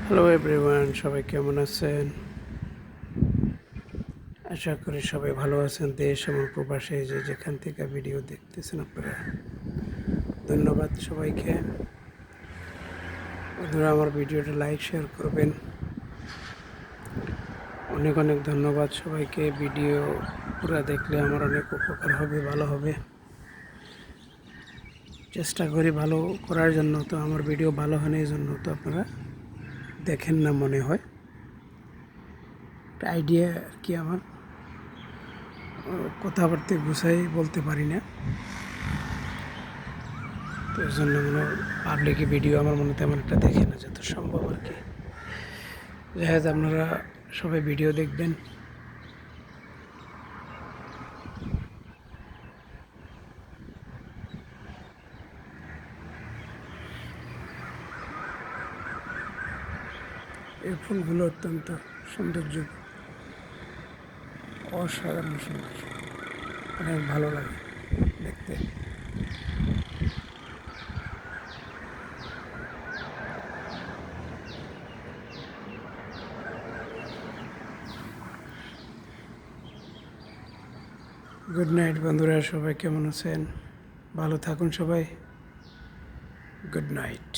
Hello everyone, সবাই কেমন আছেন? আশা করি সবাই ভালো আছেন। দেশ এবং প্রবাসে যে যেখান থেকে ভিডিও দেখতেছেন আপনারা, ধন্যবাদ সবাইকে। বন্ধুরা, আমার ভিডিওটা লাইক শেয়ার করবেন। অনেক অনেক ধন্যবাদ সবাইকে। ভিডিও পুরো দেখলে আমার অনেক উপকার হবে, ভালো হবে। চেষ্টা করি ভালো করার জন্য, তো আমার ভিডিও ভালো হয় না এই জন্য তো আপনারা দেখেন না মনে হয়। একটা আইডিয়া আর কি, আমার কথাবার্তা গুছাই বলতে পারি না, তো এই জন্য মনে পাবলিক ভিডিও আমার মনে তেমন একটা দেখে না, যত সম্ভব আর কি। যাই হোক, আপনারা সবাই ভিডিও দেখবেন। এই ফুলগুলো অত্যন্ত সৌন্দর্য, অসাধারণ সুন্দর, অনেক ভালো লাগে দেখতে। গুড নাইট বন্ধুরা, সবাই কেমন আছেন? ভালো থাকুন সবাই। Good night.